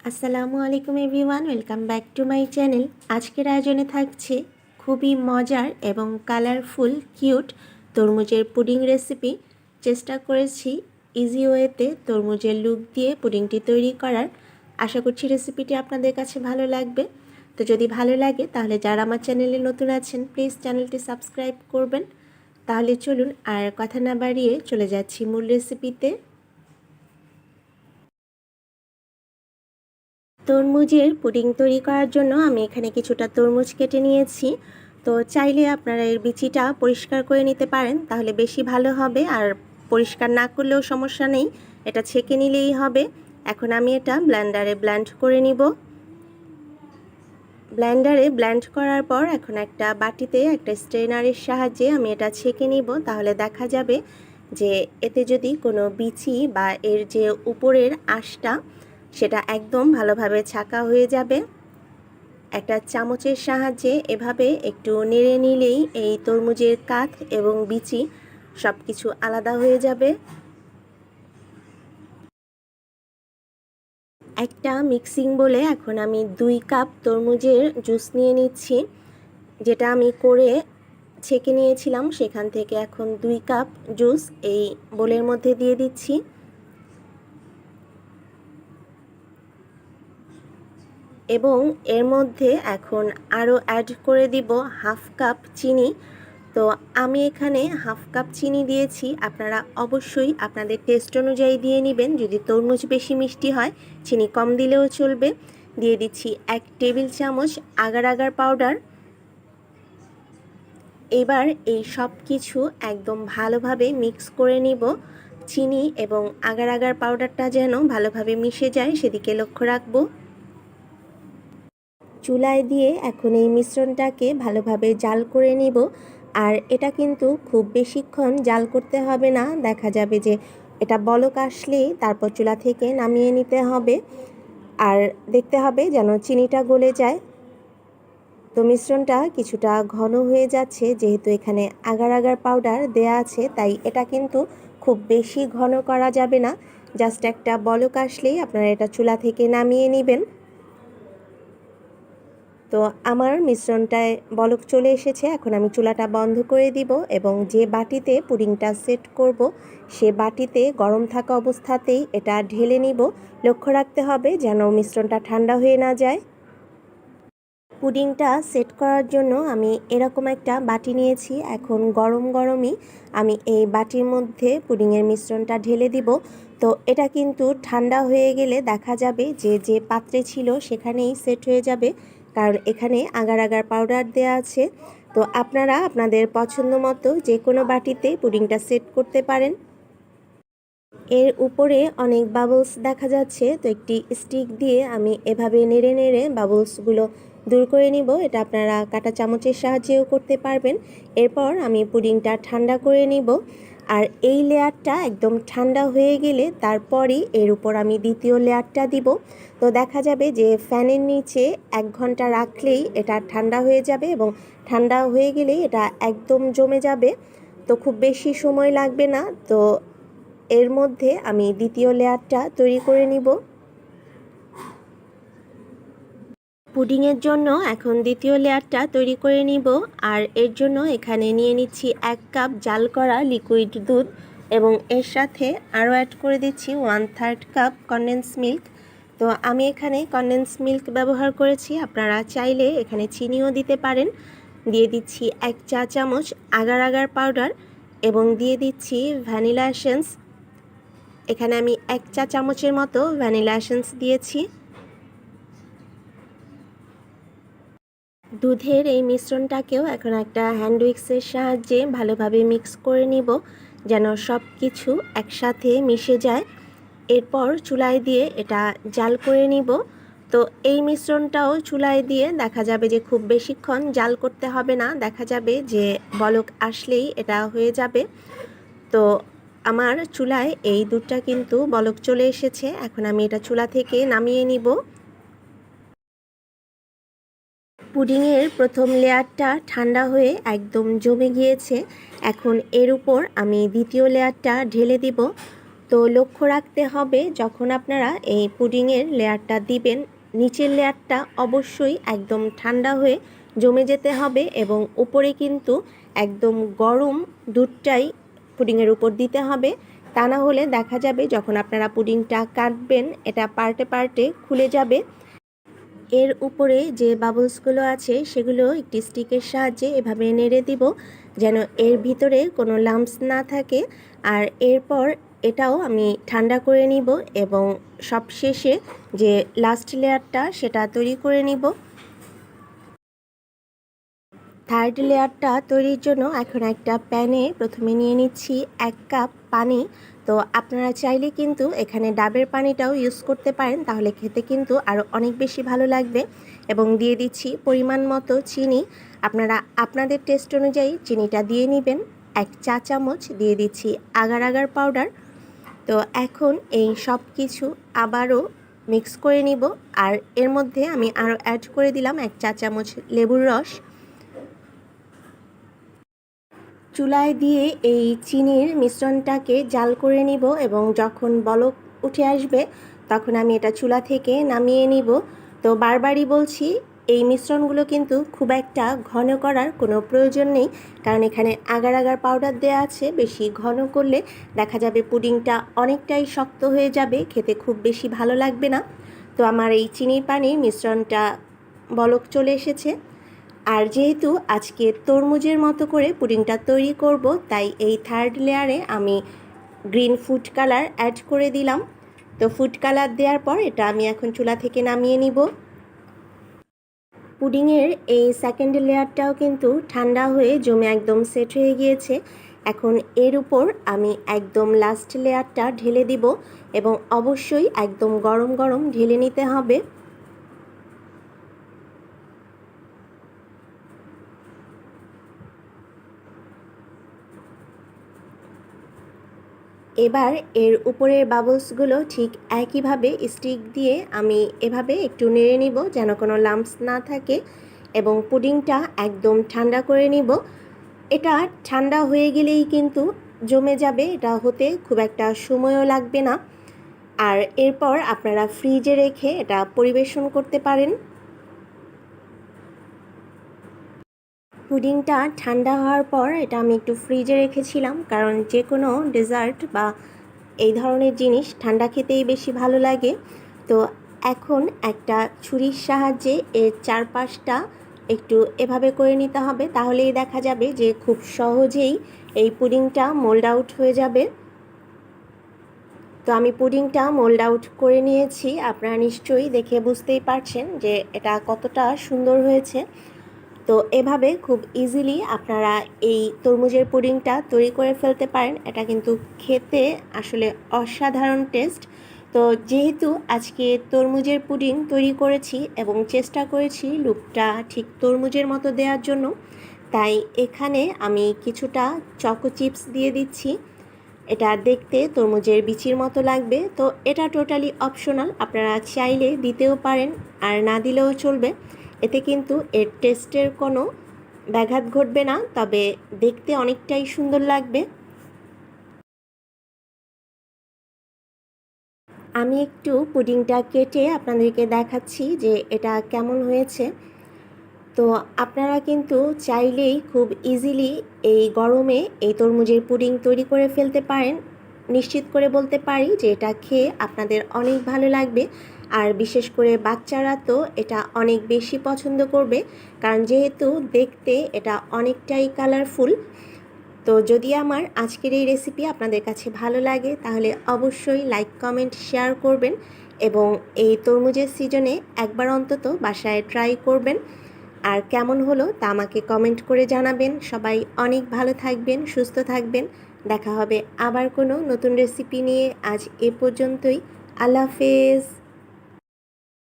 আসসালামু আলাইকুম everyone, welcome back to my channel. আজকের আয়োজনে থাকছে খুবই মজার এবং কালারফুল কিউট তরমুজের পুডিং রেসিপি। চেষ্টা করেছি ইজি ওয়েতে তরমুজের লুক দিয়ে পুডিংটি তৈরি করার। আশা করছি রেসিপিটি আপনাদের কাছে ভালো লাগবে। তো যদি ভালো লাগে তাহলে যারা আমার চ্যানেলে নতুন আছেন প্লিজ চ্যানেলটি সাবস্ক্রাইব করবেন। তাহলে চলুন আর কথা না বাড়িয়ে চলে যাচ্ছি মূল রেসিপিতে। তরমুজের পুডিং তৈরি করার জন্য আমি এখানে কিছুটা তরমুজ কেটে নিয়েছি। তো চাইলে আপনারা এর বিচিটা পরিষ্কার করে নিতে পারেন, তাহলে বেশি ভালো হবে। আর পরিষ্কার না করলেও সমস্যা নেই, এটা ছেঁকে নিলেই হবে। এখন আমি এটা ব্লেন্ডারে ব্লেন্ড করে নিব। ব্লেন্ডারে ব্লেন্ড করার পর এখন একটা বাটিতে একটা স্ট্রেনারের সাহায্যে আমি এটা ছেঁকে নিব। তাহলে দেখা যাবে যে এতে যদি কোনো বিচি বা এর যে উপরের আঁশটা সেটা একদম ভালোভাবে ছাঁকা হয়ে যাবে। একটা চামচের সাহায্যে এভাবে একটু নেড়ে নিলেই এই তরমুজের কাঠ এবং বিচি সব কিছু আলাদা হয়ে যাবে। একটা মিক্সিং বলে এখন আমি 2 কাপ তরমুজের জুস নিয়ে নিচ্ছি, যেটা আমি করে ছেঁকে নিয়েছিলাম সেখান থেকে এখন 2 কাপ জুস এই বোলের মধ্যে দিয়ে দিচ্ছি। এবং এর মধ্যে এখন আরও অ্যাড করে দিব হাফ কাপ চিনি। তো আমি এখানে হাফ কাপ চিনি দিয়েছি, আপনারা অবশ্যই আপনাদের টেস্ট অনুযায়ী দিয়ে নেবেন। যদি তরমুজ বেশি মিষ্টি হয় চিনি কম দিলেও চলবে। দিয়ে দিচ্ছি 1 টেবিল চামচ আগার আগার পাউডার। এবার এই সব কিছু একদম ভালোভাবে মিক্স করে নিব। চিনি এবং আগার আগার পাউডারটা যেন ভালোভাবে মিশে যায় সেদিকে লক্ষ্য রাখবো। চুলায় দিয়ে এখন এই মিশ্রণটাকে ভালোভাবে জাল করে নিব। আর এটা কিন্তু খুব বেশিক্ষণ জাল করতে হবে না, দেখা যাবে যে এটা বলক আসলেই তারপর চুলা থেকে নামিয়ে নিতে হবে। আর দেখতে হবে যেন চিনিটা গলে যায়। তো মিশ্রণটা কিছুটা ঘন হয়ে যাচ্ছে, যেহেতু এখানে আগার আগার পাউডার দেয়া আছে তাই এটা কিন্তু খুব বেশি ঘন করা যাবে না। জাস্ট একটা বলক আসলেই আপনারা এটা চুলা থেকে নামিয়ে নেবেন। তো আমার মিশ্রণটায় বলক চলে এসেছে, এখন আমি চুলাটা বন্ধ করে দিব এবং যে বাটিতে পুডিংটা সেট করব সে বাটিতে গরম থাকা অবস্থাতেই এটা ঢেলে নিব। লক্ষ্য রাখতে হবে যেন মিশ্রণটা ঠান্ডা হয়ে না যায়। পুডিংটা সেট করার জন্য আমি এরকম একটা বাটি নিয়েছি। এখন গরম গরমই আমি এই বাটির মধ্যে পুডিংয়ের মিশ্রণটা ঢেলে দিব। তো এটা কিন্তু ঠান্ডা হয়ে গেলে দেখা যাবে যে যে পাত্রে ছিল সেখানেই সেট হয়ে যাবে, কারণ এখানে আগার আগার পাউডার দেওয়া আছে। তো আপনারা আপনাদের পছন্দ মতো যে কোনো বাটিতে পুডিংটা সেট করতে পারেন। এর উপরে অনেক বাবলস দেখা যাচ্ছে, তো একটি স্টিক দিয়ে আমি এভাবে নেড়ে নেড়ে বাবলসগুলো দূর করে নিব। এটা আপনারা কাঁটা চামচের সাহায্যেও করতে পারবেন। এরপর আমি পুডিংটা ঠান্ডা করে নিব। আর এই লেয়ারটা একদম ঠান্ডা হয়ে গেলে তারপরই এর উপর আমি দ্বিতীয় লেয়ারটা দিব। তো দেখা যাবে যে ফ্যানের নিচে 1 ঘন্টা রাখলেই এটা ঠান্ডা হয়ে যাবে এবং ঠান্ডা হয়ে গেলেই এটা একদম জমে যাবে। তো খুব বেশি সময় লাগবে না। তো এর মধ্যে আমি দ্বিতীয় লেয়ারটা তৈরি করে নিব। পুডিংয়ের জন্য এখন দ্বিতীয় লেয়ারটা তৈরি করে নিব। আর এর জন্য এখানে নিয়ে নিচ্ছি 1 কাপ জাল করা লিকুইড দুধ এবং এর সাথে আরও অ্যাড করে দিচ্ছি 1/3 কাপ কনডেন্স মিল্ক। তো আমি এখানে কনডেন্স মিল্ক ব্যবহার করেছি, আপনারা চাইলে এখানে চিনিও দিতে পারেন। দিয়ে দিচ্ছি 1 চা চামচ আগার আগার পাউডার এবং দিয়ে দিচ্ছি ভ্যানিলা এসেন্স। এখানে আমি 1 চা চামচের মতো ভ্যানিলা এসেন্স দিয়েছি। দুধের এই মিশ্রণটাকেও এখন একটা হ্যান্ড উইক্সের সাহায্যে ভালোভাবে মিক্স করে নিব যেন সব কিছু একসাথে মিশে যায়। এরপর চুলায় দিয়ে এটা জাল করে নিব। তো এই মিশ্রণটাও চুলায় দিয়ে দেখা যাবে যে খুব বেশিক্ষণ জাল করতে হবে না, দেখা যাবে যে বলক আসলেই এটা হয়ে যাবে। তো আমার চুলায় এই দুধটা কিন্তু বলক চলে এসেছে, এখন আমি এটা চুলা থেকে নামিয়ে নিব। পুডিংয়ের প্রথম লেয়ারটা ঠান্ডা হয়ে একদম জমে গিয়েছে। এখন এর উপর আমি দ্বিতীয় লেয়ারটা ঢেলে দিব। তো লক্ষ্য রাখতে হবে যখন আপনারা এই পুডিংয়ের লেয়ারটা দিবেন, নিচের লেয়ারটা অবশ্যই একদম ঠান্ডা হয়ে জমে যেতে হবে এবং উপরে কিন্তু একদম গরম দুধটাই পুডিংয়ের উপর দিতে হবে। তা না হলে দেখা যাবে যখন আপনারা পুডিংটা কাটবেন এটা পার্টে পার্টে খুলে যাবে। এর উপরে যে বাবলসগুলো আছে সেগুলো একটি স্টিকের সাহায্যে এভাবে নেড়ে দিব যেন এর ভিতরে কোনো লাম্পস না থাকে। আর এরপর এটাও আমি ঠান্ডা করে নিব এবং সবশেষে যে লাস্ট লেয়ারটা সেটা তৈরি করে নিব। থার্ড লেয়ারটা তৈরির জন্য এখন একটা প্যানে প্রথমে নিয়ে নিচ্ছি 1 কাপ পানি। তো আপনারা চাইলে কিন্তু এখানে ডাবের পানিটাও ইউজ করতে পারেন, তাহলে খেতে কিন্তু আরও অনেক বেশি ভালো লাগবে। এবং দিয়ে দিচ্ছি পরিমাণ মতো চিনি, আপনারা আপনাদের টেস্ট অনুযায়ী চিনিটা দিয়ে নেবেন। 1 চা চামচ দিয়ে দিচ্ছি আগার আগার পাউডার। তো এখন এই সব কিছু আবারও মিক্স করে নিব। আর এর মধ্যে আমি আরও অ্যাড করে দিলাম 1 চা চামচ লেবুর রস। চুলায় দিয়ে এই চিনির মিশ্রণটাকে জাল করে নিব এবং যখন বলক উঠে আসবে তখন আমি এটা চুলা থেকে নামিয়ে নিব। তো বারবারই বলছি এই মিশ্রণগুলো কিন্তু খুব একটা ঘন করার কোনো প্রয়োজন নেই, কারণ এখানে আগার আগার পাউডার দেওয়া আছে। বেশি ঘন করলে দেখা যাবে পুডিংটা অনেকটাই শক্ত হয়ে যাবে, খেতে খুব বেশি ভালো লাগবে না। তো আমার এই চিনির পানির মিশ্রণটা বলক চলে এসেছে। আর যেহেতু আজকে তরমুজের মতো করে পুডিংটা তৈরি করব, তাই এই থার্ড লেয়ারে আমি গ্রিন ফুড কালার অ্যাড করে দিলাম। তো ফুড কালার দেওয়ার পর এটা আমি এখন চুলা থেকে নামিয়ে নিব। পুডিংয়ের এই সেকেন্ড লেয়ারটাও কিন্তু ঠান্ডা হয়ে জমে একদম সেট হয়ে গিয়েছে। এখন এর উপর আমি একদম লাস্ট লেয়ারটা ঢেলে দিব এবং অবশ্যই একদম গরম গরম ঢেলে নিতে হবে। এবার এর উপরের বাবলসগুলো ঠিক একইভাবে স্টিক দিয়ে আমি এভাবে একটু নেড়ে নিব যেন কোনো লাম্পস না থাকে এবং পুডিংটা একদম ঠান্ডা করে নিব। এটা ঠান্ডা হয়ে গেলেই কিন্তু জমে যাবে, এটা হতে খুব একটা সময়ও লাগবে না। আর এরপর আপনারা ফ্রিজে রেখে এটা পরিবেশন করতে পারেন। পুডিংটা ঠান্ডা হওয়ার পর এটা আমি একটু ফ্রিজে রেখেছিলাম, কারণ যে কোনো ডেজার্ট বা এই ধরনের জিনিস ঠান্ডা খেতেই বেশি ভালো লাগে। তো এখন একটা ছুরির সাহায্যে এর চারপাশটা একটু এভাবে করে নিতে হবে, তাহলেই দেখা যাবে যে খুব সহজেই এই পুডিংটা মোল্ড আউট হয়ে যাবে। তো আমি পুডিংটা মোল্ড আউট করে নিয়েছি, আপনারা নিশ্চয়ই দেখে বুঝতেই পারছেন যে এটা কতটা সুন্দর হয়েছে। তো এভাবে খুব ইজিলি আপনারা এই তরমুজের পুডিংটা তৈরি করে ফেলতে পারেন। এটা কিন্তু খেতে আসলে অসাধারণ টেস্ট। তো যেহেতু আজকে তরমুজের পুডিং তৈরি করেছি এবং চেষ্টা করেছি লুকটা ঠিক তরমুজের মতো দেওয়ার জন্য, তাই এখানে আমি কিছুটা চকো চিপস দিয়ে দিচ্ছি। এটা দেখতে তরমুজের বিচির মতো লাগবে। তো এটা টোটালি অপশনাল, আপনারা চাইলে দিতেও পারেন আর না দিলেও চলবে, এতে কিন্তু এর টেস্টের কোনো ব্যাঘাত ঘটবে না, তবে দেখতে অনেকটাই সুন্দর লাগবে। আমি একটু পুডিংটা কেটে আপনাদেরকে দেখাচ্ছি যে এটা কেমন হয়েছে। তো আপনারা কিন্তু চাইলেই খুব ইজিলি এই গরমে এই তরমুজের পুডিং তৈরি করে ফেলতে পারেন। নিশ্চিত করে বলতে পারি যে এটা খেয়ে আপনাদের অনেক ভালো লাগবে। আর বিশেষ করে বাচ্চারা তো এটা অনেক বেশি পছন্দ করবে, কারণ যেহেতু দেখতে এটা অনেকটাই কালারফুল। তো যদি আমার আজকের এই রেসিপি আপনাদের কাছে ভালো লাগে তাহলে অবশ্যই লাইক কমেন্ট শেয়ার করবেন এবং এই তরমুজের সিজনে একবার অন্তত বাসায় ট্রাই করবেন। আর কেমন হলো তা আমাকে কমেন্ট করে জানাবেন। সবাই অনেক ভালো থাকবেন, সুস্থ থাকবেন। দেখা হবে আবার কোনো নতুন রেসিপি নিয়ে। আজ এ পর্যন্তই। আল্লাহ হাফেজ।